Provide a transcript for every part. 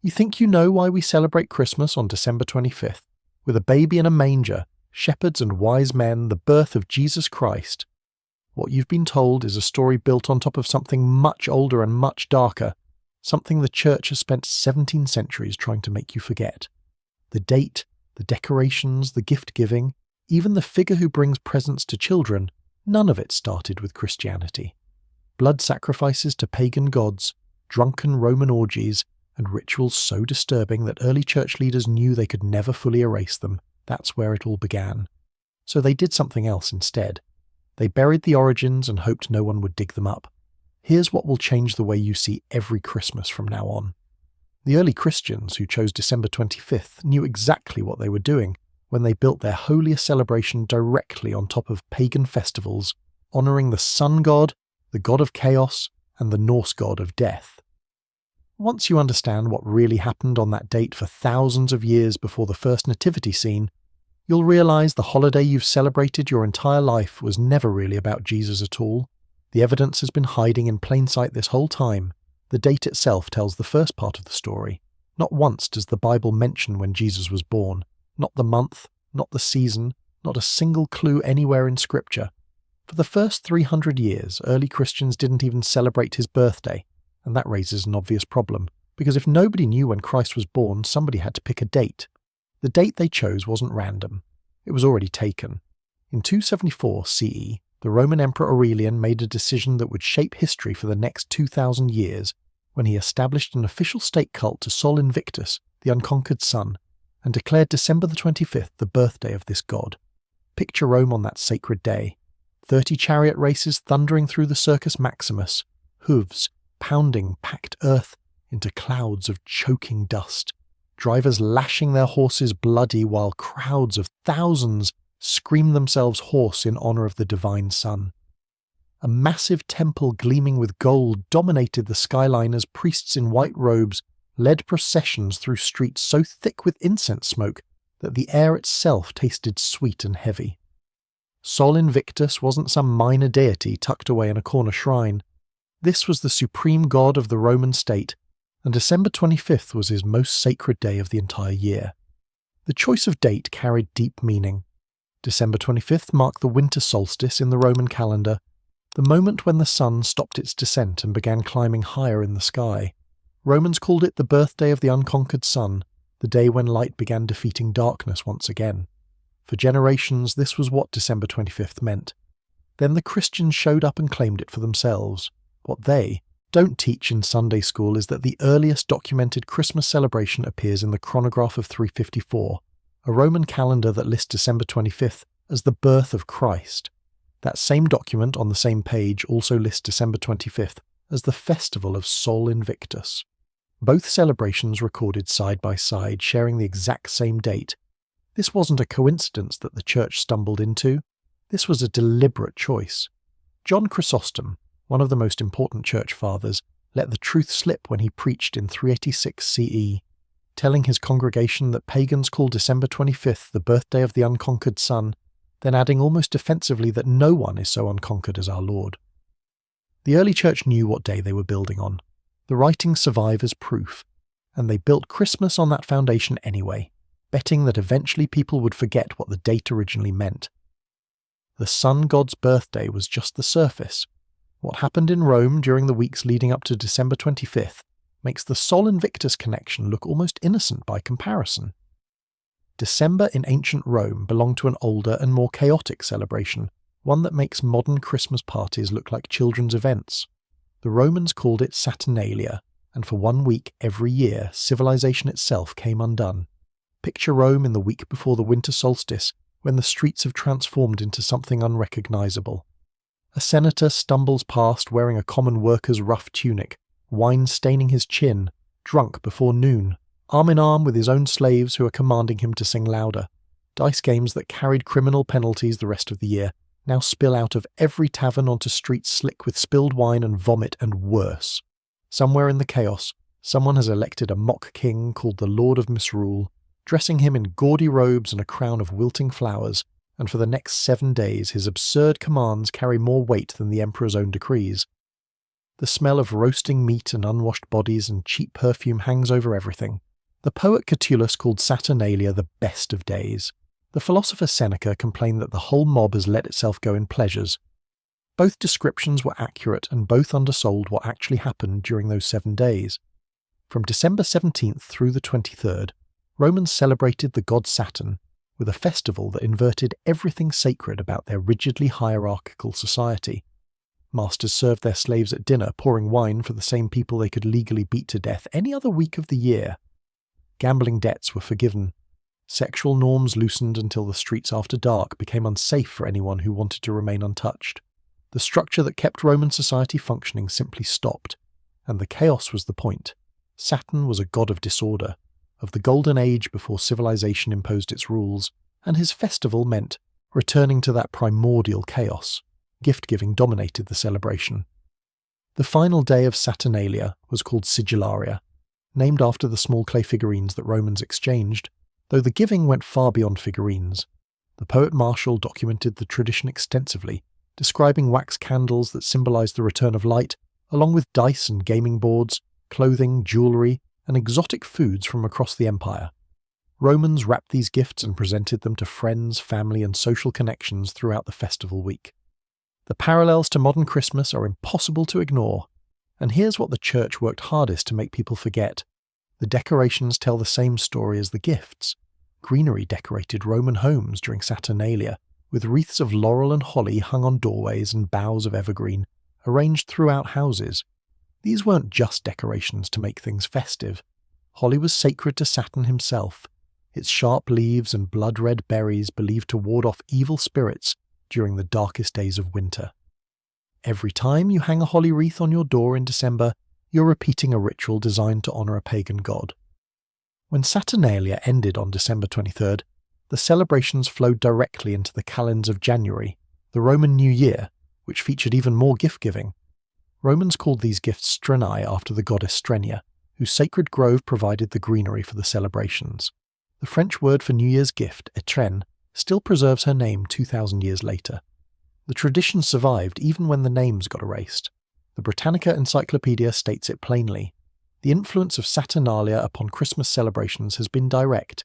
You think you know why we celebrate Christmas on December 25th, with a baby in a manger, shepherds and wise men, the birth of Jesus Christ. What you've been told is a story built on top of something much older and much darker, something the church has spent 17 centuries trying to make you forget. The date, the decorations, the gift-giving, even the figure who brings presents to children, none of it started with Christianity. Blood sacrifices to pagan gods, drunken Roman orgies, and rituals so disturbing that early church leaders knew they could never fully erase them. That's where it all began. So they did something else instead. They buried the origins and hoped no one would dig them up. Here's what will change the way you see every Christmas from now on. The early Christians who chose December 25th knew exactly what they were doing when they built their holiest celebration directly on top of pagan festivals, honouring the sun god, the god of chaos, and the Norse god of death. Once you understand what really happened on that date for thousands of years before the first nativity scene, you'll realise the holiday you've celebrated your entire life was never really about Jesus at all. The evidence has been hiding in plain sight this whole time. The date itself tells the first part of the story. Not once does the Bible mention when Jesus was born. Not the month, not the season, not a single clue anywhere in Scripture. For the first 300 years, early Christians didn't even celebrate his birthday, and that raises an obvious problem, because if nobody knew when Christ was born, somebody had to pick a date. The date they chose wasn't random. It was already taken. In 274 CE, the Roman Emperor Aurelian made a decision that would shape history for the next 2,000 years when he established an official state cult to Sol Invictus, the unconquered sun, and declared December the 25th the birthday of this god. Picture Rome on that sacred day. 30 chariot races thundering through the Circus Maximus, hooves pounding packed earth into clouds of choking dust, drivers lashing their horses bloody while crowds of thousands scream themselves hoarse in honour of the divine sun. A massive temple gleaming with gold dominated the skyline as priests in white robes led processions through streets so thick with incense smoke that the air itself tasted sweet and heavy. Sol Invictus wasn't some minor deity tucked away in a corner shrine. This was the supreme god of the Roman state, and December 25th was his most sacred day of the entire year. The choice of date carried deep meaning. December 25th marked the winter solstice in the Roman calendar, the moment when the sun stopped its descent and began climbing higher in the sky. Romans called it the birthday of the unconquered sun, the day when light began defeating darkness once again. For generations, this was what December 25th meant. Then the Christians showed up and claimed it for themselves. What they don't teach in Sunday school is that the earliest documented Christmas celebration appears in the chronograph of 354, a Roman calendar that lists December 25th as the birth of Christ. That same document on the same page also lists December 25th as the festival of Sol Invictus. Both celebrations recorded side by side, sharing the exact same date. This wasn't a coincidence that the church stumbled into. This was a deliberate choice. John Chrysostom, one of the most important church fathers, let the truth slip when he preached in 386 CE, telling his congregation that pagans call December 25th the birthday of the unconquered sun, then adding almost defensively that no one is so unconquered as our Lord. The early church knew what day they were building on. The writings survive as proof, and they built Christmas on that foundation anyway, betting that eventually people would forget what the date originally meant. The sun god's birthday was just the surface. What happened in Rome during the weeks leading up to December 25th makes the Sol Invictus connection look almost innocent by comparison. December in ancient Rome belonged to an older and more chaotic celebration, one that makes modern Christmas parties look like children's events. The Romans called it Saturnalia, and for 1 week every year, civilization itself came undone. Picture Rome in the week before the winter solstice, when the streets have transformed into something unrecognizable. A senator stumbles past wearing a common worker's rough tunic, wine staining his chin, drunk before noon, arm in arm with his own slaves who are commanding him to sing louder. Dice games that carried criminal penalties the rest of the year now spill out of every tavern onto streets slick with spilled wine and vomit and worse. Somewhere in the chaos, someone has elected a mock king called the Lord of Misrule, dressing him in gaudy robes and a crown of wilting flowers, and for the next 7 days his absurd commands carry more weight than the emperor's own decrees. The smell of roasting meat and unwashed bodies and cheap perfume hangs over everything. The poet Catullus called Saturnalia the best of days. The philosopher Seneca complained that the whole mob has let itself go in pleasures. Both descriptions were accurate and both undersold what actually happened during those 7 days. From December 17th through the 23rd, Romans celebrated the god Saturn with a festival that inverted everything sacred about their rigidly hierarchical society. Masters served their slaves at dinner, pouring wine for the same people they could legally beat to death any other week of the year. Gambling debts were forgiven. Sexual norms loosened until the streets after dark became unsafe for anyone who wanted to remain untouched. The structure that kept Roman society functioning simply stopped, and the chaos was the point. Saturn was a god of disorder, of the golden age before civilization imposed its rules, and his festival meant returning to that primordial chaos. Gift-giving dominated the celebration. The final day of Saturnalia was called Sigillaria, named after the small clay figurines that Romans exchanged, though the giving went far beyond figurines. The poet Martial documented the tradition extensively, describing wax candles that symbolized the return of light, along with dice and gaming boards, clothing, jewelry, and exotic foods from across the empire. Romans wrapped these gifts and presented them to friends, family, and social connections throughout the festival week. The parallels to modern Christmas are impossible to ignore, and here's what the church worked hardest to make people forget. The decorations tell the same story as the gifts. Greenery decorated Roman homes during Saturnalia, with wreaths of laurel and holly hung on doorways and boughs of evergreen, arranged throughout houses. These weren't just decorations to make things festive. Holly was sacred to Saturn himself, its sharp leaves and blood-red berries believed to ward off evil spirits during the darkest days of winter. Every time you hang a holly wreath on your door in December, you're repeating a ritual designed to honour a pagan god. When Saturnalia ended on December 23rd, the celebrations flowed directly into the calends of January, the Roman New Year, which featured even more gift-giving. Romans called these gifts strenae after the goddess Strenia, whose sacred grove provided the greenery for the celebrations. The French word for New Year's gift, étrenne, still preserves her name 2,000 years later. The tradition survived even when the names got erased. The Britannica Encyclopedia states it plainly. The influence of Saturnalia upon Christmas celebrations has been direct.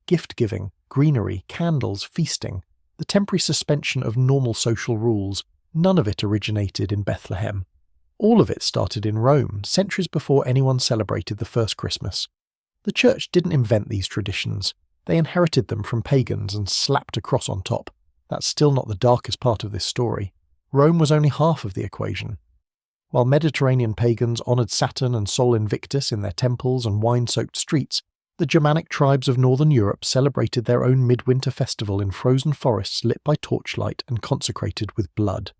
Gift-giving, greenery, candles, feasting, the temporary suspension of normal social rules, none of it originated in Bethlehem. All of it started in Rome, centuries before anyone celebrated the first Christmas. The church didn't invent these traditions. They inherited them from pagans and slapped a cross on top. That's still not the darkest part of this story. Rome was only half of the equation. While Mediterranean pagans honoured Saturn and Sol Invictus in their temples and wine-soaked streets, the Germanic tribes of northern Europe celebrated their own midwinter festival in frozen forests lit by torchlight and consecrated with blood.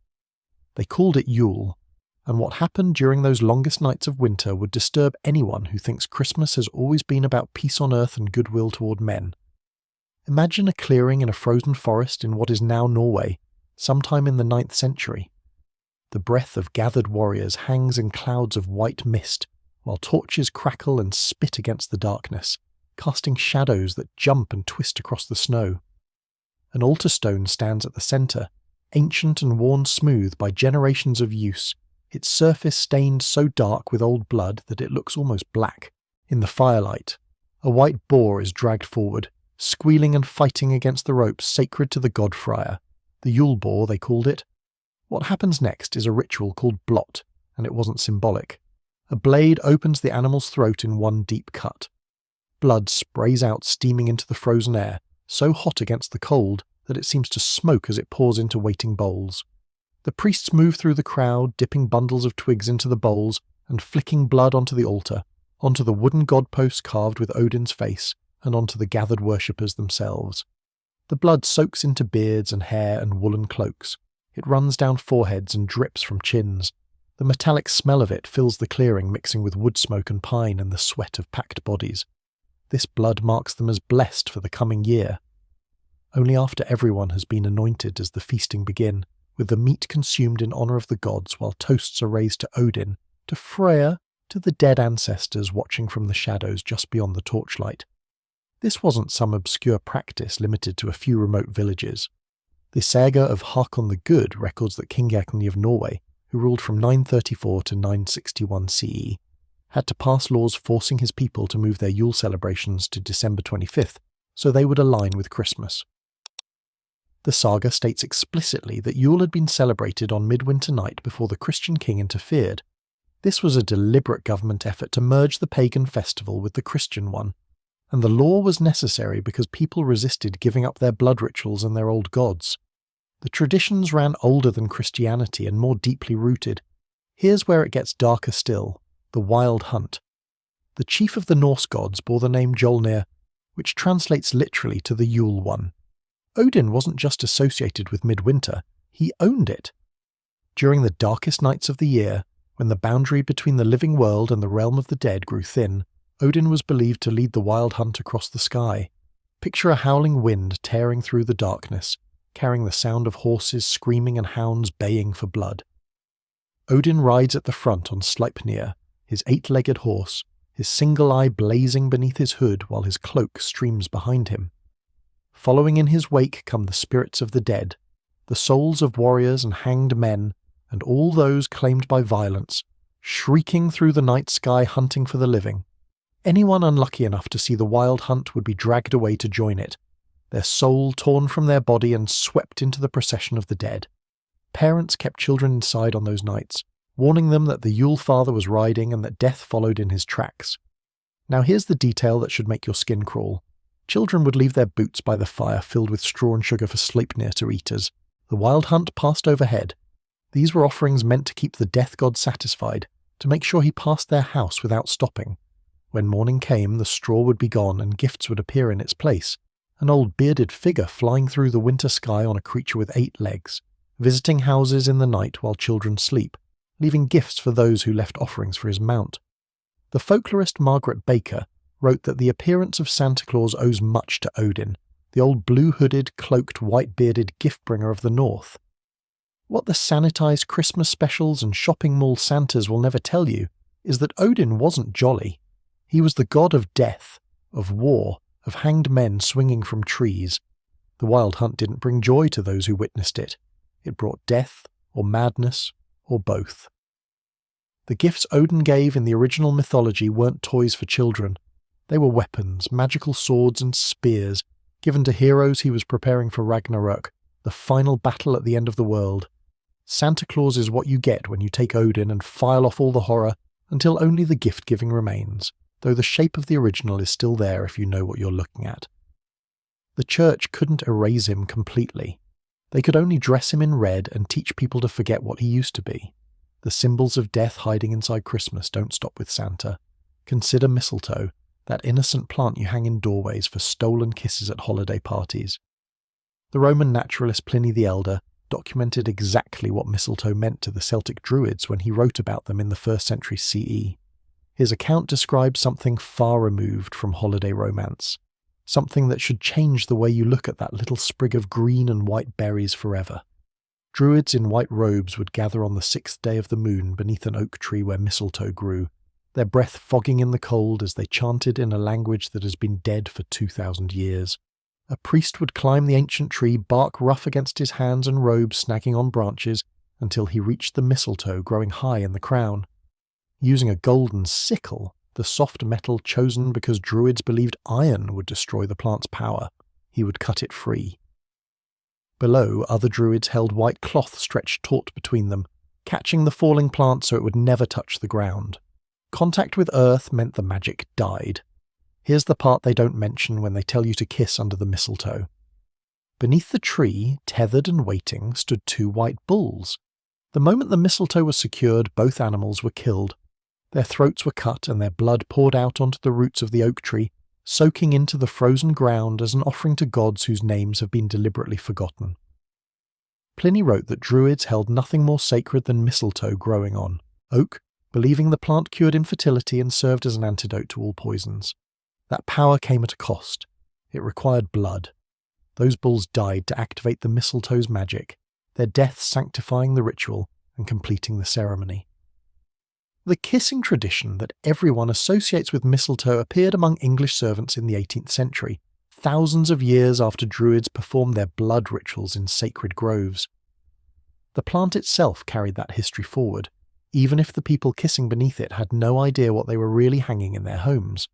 They called it Yule, and what happened during those longest nights of winter would disturb anyone who thinks Christmas has always been about peace on earth and goodwill toward men. Imagine a clearing in a frozen forest in what is now Norway, sometime in the 9th century. The breath of gathered warriors hangs in clouds of white mist, while torches crackle and spit against the darkness, casting shadows that jump and twist across the snow. An altar stone stands at the centre, ancient and worn smooth by generations of use, its surface stained so dark with old blood that it looks almost black. In the firelight, a white boar is dragged forward, squealing and fighting against the ropes sacred to the god Friar. The Yule boar, they called it. What happens next is a ritual called blot, and it wasn't symbolic. A blade opens the animal's throat in one deep cut. Blood sprays out steaming into the frozen air, so hot against the cold that it seems to smoke as it pours into waiting bowls. The priests move through the crowd, dipping bundles of twigs into the bowls and flicking blood onto the altar, onto the wooden godposts carved with Odin's face, and onto the gathered worshippers themselves. The blood soaks into beards and hair and woolen cloaks. It runs down foreheads and drips from chins. The metallic smell of it fills the clearing, mixing with wood smoke and pine and the sweat of packed bodies. This blood marks them as blessed for the coming year. Only after everyone has been anointed does the feasting begin, with the meat consumed in honour of the gods while toasts are raised to Odin, to Freya, to the dead ancestors watching from the shadows just beyond the torchlight. This wasn't some obscure practice limited to a few remote villages. The saga of Håkon the Good records that King Eirkni of Norway, who ruled from 934 to 961 CE, had to pass laws forcing his people to move their Yule celebrations to December 25th so they would align with Christmas. The saga states explicitly that Yule had been celebrated on midwinter night before the Christian king interfered. This was a deliberate government effort to merge the pagan festival with the Christian one, and the law was necessary because people resisted giving up their blood rituals and their old gods. The traditions ran older than Christianity and more deeply rooted. Here's where it gets darker still: the Wild Hunt. The chief of the Norse gods bore the name Jolnir, which translates literally to the Yule one. Odin wasn't just associated with midwinter, he owned it. During the darkest nights of the year, when the boundary between the living world and the realm of the dead grew thin, Odin was believed to lead the wild hunt across the sky. Picture a howling wind tearing through the darkness, carrying the sound of horses screaming and hounds baying for blood. Odin rides at the front on Sleipnir, his 8-legged horse, his single eye blazing beneath his hood while his cloak streams behind him. Following in his wake come the spirits of the dead, the souls of warriors and hanged men, and all those claimed by violence, shrieking through the night sky hunting for the living. Anyone unlucky enough to see the wild hunt would be dragged away to join it, their soul torn from their body and swept into the procession of the dead. Parents kept children inside on those nights, warning them that the Yule Father was riding and that death followed in his tracks. Now here's the detail that should make your skin crawl. Children would leave their boots by the fire filled with straw and sugar for Sleipnir to eat as the wild hunt passed overhead. These were offerings meant to keep the death god satisfied, to make sure he passed their house without stopping. When morning came, the straw would be gone and gifts would appear in its place, an old bearded figure flying through the winter sky on a creature with 8 legs, visiting houses in the night while children sleep, leaving gifts for those who left offerings for his mount. The folklorist Margaret Baker wrote that the appearance of Santa Claus owes much to Odin, the old blue-hooded, cloaked, white-bearded gift-bringer of the north. What the sanitized Christmas specials and shopping mall Santas will never tell you is that Odin wasn't jolly. He was the god of death, of war, of hanged men swinging from trees. The wild hunt didn't bring joy to those who witnessed it. It brought death, or madness, or both. The gifts Odin gave in the original mythology weren't toys for children. They were weapons, magical swords and spears, given to heroes he was preparing for Ragnarok, the final battle at the end of the world. Santa Claus is what you get when you take Odin and file off all the horror until only the gift-giving remains, though the shape of the original is still there if you know what you're looking at. The church couldn't erase him completely. They could only dress him in red and teach people to forget what he used to be. The symbols of death hiding inside Christmas don't stop with Santa. Consider mistletoe, that innocent plant you hang in doorways for stolen kisses at holiday parties. The Roman naturalist Pliny the Elder documented exactly what mistletoe meant to the Celtic Druids when he wrote about them in the 1st century CE. His account describes something far removed from holiday romance, something that should change the way you look at that little sprig of green and white berries forever. Druids in white robes would gather on the 6th day of the moon beneath an oak tree where mistletoe grew, their breath fogging in the cold as they chanted in a language that has been dead for 2,000 years. A priest would climb the ancient tree, bark rough against his hands and robes snagging on branches, until he reached the mistletoe growing high in the crown. Using a golden sickle, the soft metal chosen because Druids believed iron would destroy the plant's power, he would cut it free. Below, other Druids held white cloth stretched taut between them, catching the falling plant so it would never touch the ground. Contact with earth meant the magic died. Here's the part they don't mention when they tell you to kiss under the mistletoe. Beneath the tree, tethered and waiting, stood 2 white bulls. The moment the mistletoe was secured, both animals were killed. Their throats were cut and their blood poured out onto the roots of the oak tree, soaking into the frozen ground as an offering to gods whose names have been deliberately forgotten. Pliny wrote that Druids held nothing more sacred than mistletoe growing on oak, believing the plant cured infertility and served as an antidote to all poisons. That power came at a cost. It required blood. Those bulls died to activate the mistletoe's magic, their deaths sanctifying the ritual and completing the ceremony. The kissing tradition that everyone associates with mistletoe appeared among English servants in the 18th century, thousands of years after Druids performed their blood rituals in sacred groves. The plant itself carried that history forward, even if the people kissing beneath it had no idea what they were really hanging in their homes.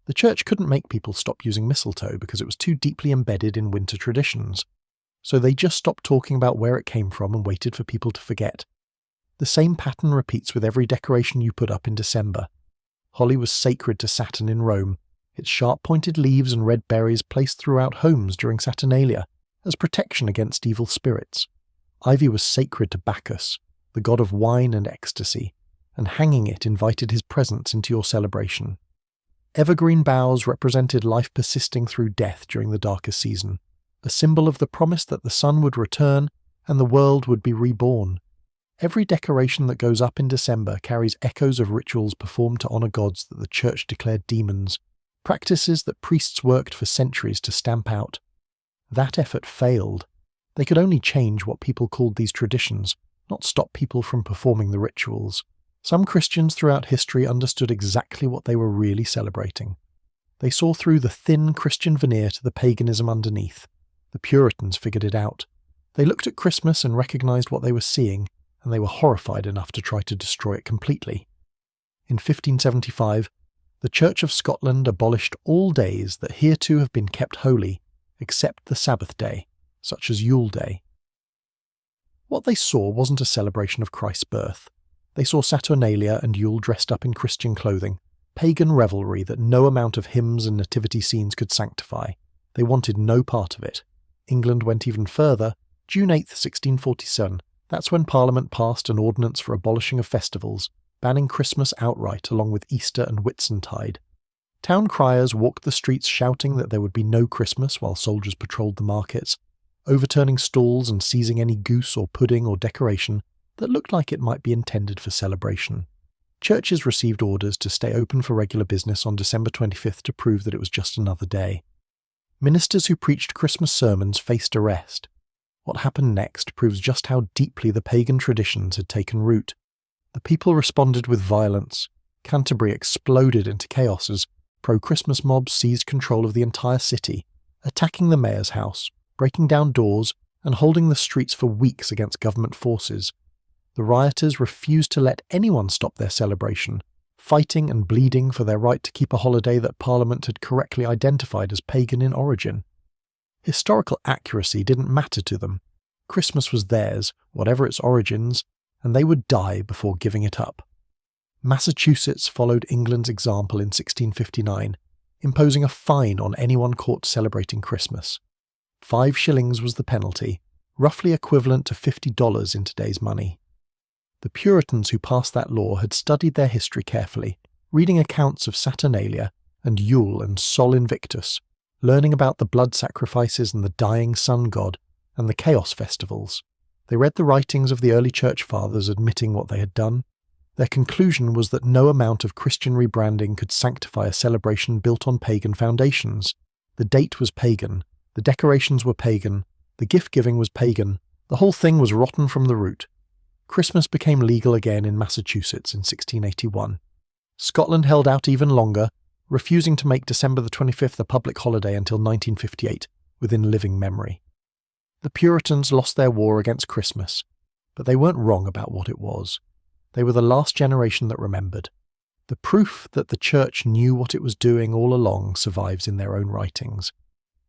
The church couldn't make people stop using mistletoe because it was too deeply embedded in winter traditions, so they just stopped talking about where it came from and waited for people to forget. The same pattern repeats with every decoration you put up in December. Holly was sacred to Saturn in Rome, its sharp-pointed leaves and red berries placed throughout homes during Saturnalia as protection against evil spirits. Ivy was sacred to Bacchus, the god of wine and ecstasy, and hanging it invited his presence into your celebration. Evergreen boughs represented life persisting through death during the darkest season, a symbol of the promise that the sun would return and the world would be reborn. Every decoration that goes up in December carries echoes of rituals performed to honour gods that the church declared demons, practices that priests worked for centuries to stamp out. That effort failed. They could only change what people called these traditions, not stop people from performing the rituals. Some Christians throughout history understood exactly what they were really celebrating. They saw through the thin Christian veneer to the paganism underneath. The Puritans figured it out. They looked at Christmas and recognised what they were seeing, and they were horrified enough to try to destroy it completely. In 1575, the Church of Scotland abolished all days that hereto have been kept holy, except the Sabbath day, such as Yule Day. What they saw wasn't a celebration of Christ's birth. They saw Saturnalia and Yule dressed up in Christian clothing, pagan revelry that no amount of hymns and nativity scenes could sanctify. They wanted no part of it. England went even further. June 8, 1647, that's when Parliament passed an ordinance for abolishing of festivals, banning Christmas outright along with Easter and Whitsuntide. Town criers walked the streets shouting that there would be no Christmas while soldiers patrolled the markets, overturning stalls and seizing any goose or pudding or decoration that looked like it might be intended for celebration. Churches received orders to stay open for regular business on December 25th to prove that it was just another day. Ministers who preached Christmas sermons faced arrest. What happened next proves just how deeply the pagan traditions had taken root. The people responded with violence. Canterbury exploded into chaos as pro-Christmas mobs seized control of the entire city, attacking the mayor's house, breaking down doors, and holding the streets for weeks against government forces. The rioters refused to let anyone stop their celebration, fighting and bleeding for their right to keep a holiday that Parliament had correctly identified as pagan in origin. Historical accuracy didn't matter to them. Christmas was theirs, whatever its origins, and they would die before giving it up. Massachusetts followed England's example in 1659, imposing a fine on anyone caught celebrating Christmas. 5 shillings was the penalty, roughly equivalent to $50 in today's money. The Puritans who passed that law had studied their history carefully, reading accounts of Saturnalia and Yule and Sol Invictus, learning about the blood sacrifices and the dying sun god, and the chaos festivals. They read the writings of the early church fathers admitting what they had done. Their conclusion was that no amount of Christian rebranding could sanctify a celebration built on pagan foundations. The date was pagan, the decorations were pagan, the gift-giving was pagan, the whole thing was rotten from the root. Christmas became legal again in Massachusetts in 1681. Scotland held out even longer, refusing to make December the 25th a public holiday until 1958, within living memory. The Puritans lost their war against Christmas, but they weren't wrong about what it was. They were the last generation that remembered. The proof that the church knew what it was doing all along survives in their own writings.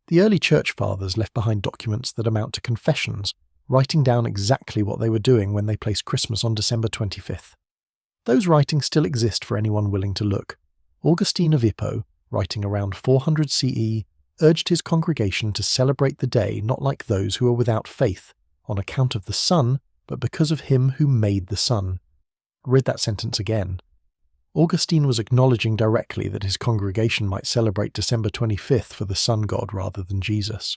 The early church fathers left behind documents that amount to confessions, writing down exactly what they were doing when they placed Christmas on December 25th. Those writings still exist for anyone willing to look. Augustine of Hippo, writing around 400 CE, urged his congregation to celebrate the day not like those who are without faith, on account of the sun, but because of him who made the sun. Read that sentence again. Augustine was acknowledging directly that his congregation might celebrate December 25th for the sun god rather than Jesus.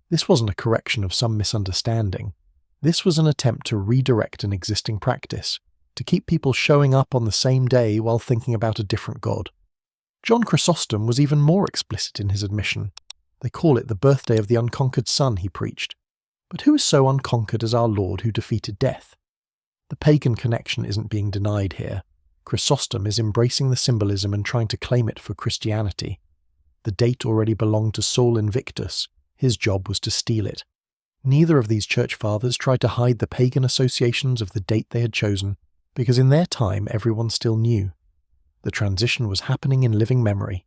This wasn't a correction of some misunderstanding. This was an attempt to redirect an existing practice, to keep people showing up on the same day while thinking about a different god. John Chrysostom was even more explicit in his admission. They call it the birthday of the unconquered sun, he preached. But who is so unconquered as our Lord who defeated death? The pagan connection isn't being denied here. Chrysostom is embracing the symbolism and trying to claim it for Christianity. The date already belonged to Sol Invictus. His job was to steal it. Neither of these church fathers tried to hide the pagan associations of the date they had chosen, because in their time everyone still knew. The transition was happening in living memory.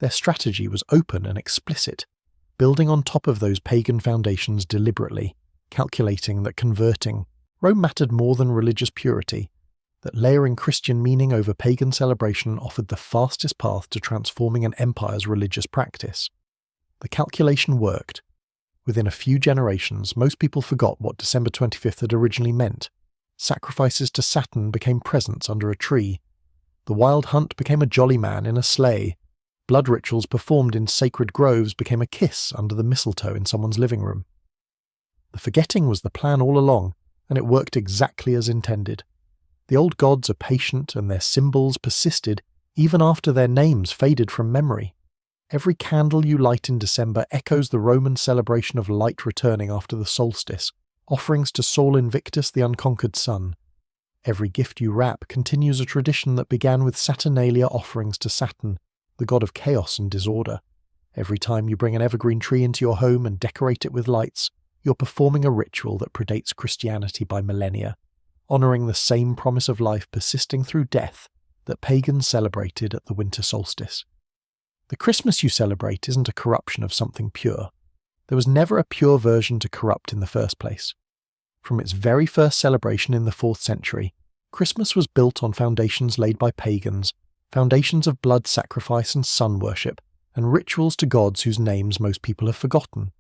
Their strategy was open and explicit, building on top of those pagan foundations deliberately, calculating that converting Rome mattered more than religious purity, that layering Christian meaning over pagan celebration offered the fastest path to transforming an empire's religious practice. The calculation worked. Within a few generations, most people forgot what December 25th had originally meant. Sacrifices to Saturn became presents under a tree. The Wild Hunt became a jolly man in a sleigh. Blood rituals performed in sacred groves became a kiss under the mistletoe in someone's living room. The forgetting was the plan all along, and it worked exactly as intended. The old gods are patient, and their symbols persisted even after their names faded from memory. Every candle you light in December echoes the Roman celebration of light returning after the solstice, offerings to Saul Invictus, the unconquered sun. Every gift you wrap continues a tradition that began with Saturnalia offerings to Saturn, the god of chaos and disorder. Every time you bring an evergreen tree into your home and decorate it with lights, you're performing a ritual that predates Christianity by millennia, honouring the same promise of life persisting through death that pagans celebrated at the winter solstice. The Christmas you celebrate isn't a corruption of something pure. There was never a pure version to corrupt in the first place. From its very first celebration in the 4th century, Christmas was built on foundations laid by pagans, foundations of blood sacrifice and sun worship, and rituals to gods whose names most people have forgotten.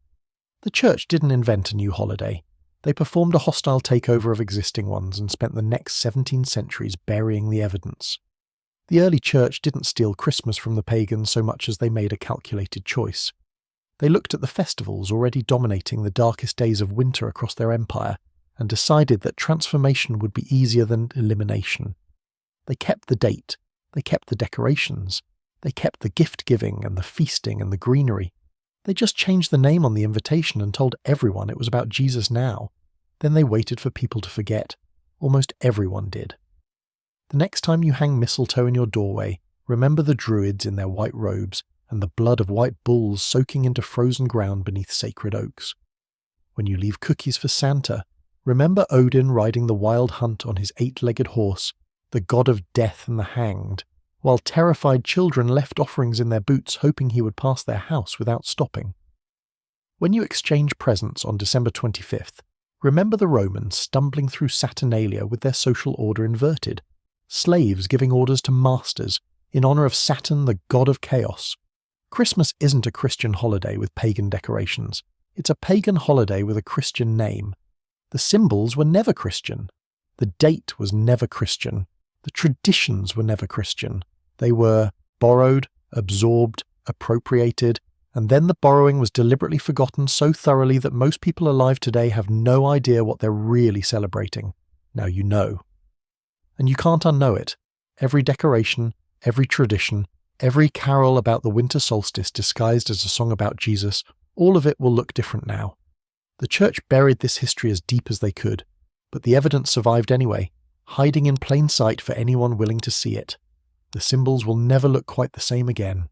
The church didn't invent a new holiday. They performed a hostile takeover of existing ones and spent the next 17 centuries burying the evidence. The early church didn't steal Christmas from the pagans so much as they made a calculated choice. They looked at the festivals already dominating the darkest days of winter across their empire and decided that transformation would be easier than elimination. They kept the date, they kept the decorations, they kept the gift-giving and the feasting and the greenery. They just changed the name on the invitation and told everyone it was about Jesus now. Then they waited for people to forget. Almost everyone did. The next time you hang mistletoe in your doorway, remember the druids in their white robes and the blood of white bulls soaking into frozen ground beneath sacred oaks. When you leave cookies for Santa, remember Odin riding the wild hunt on his 8-legged horse, the god of death and the hanged, while terrified children left offerings in their boots hoping he would pass their house without stopping. When you exchange presents on December 25th, remember the Romans stumbling through Saturnalia with their social order inverted, slaves giving orders to masters in honour of Saturn, the god of chaos. Christmas isn't a Christian holiday with pagan decorations. It's a pagan holiday with a Christian name. The symbols were never Christian. The date was never Christian. The traditions were never Christian. They were borrowed, absorbed, appropriated, and then the borrowing was deliberately forgotten so thoroughly that most people alive today have no idea what they're really celebrating. Now you know. And you can't unknow it. Every decoration, every tradition, every carol about the winter solstice disguised as a song about Jesus, all of it will look different now. The church buried this history as deep as they could, but the evidence survived anyway, hiding in plain sight for anyone willing to see it. The symbols will never look quite the same again.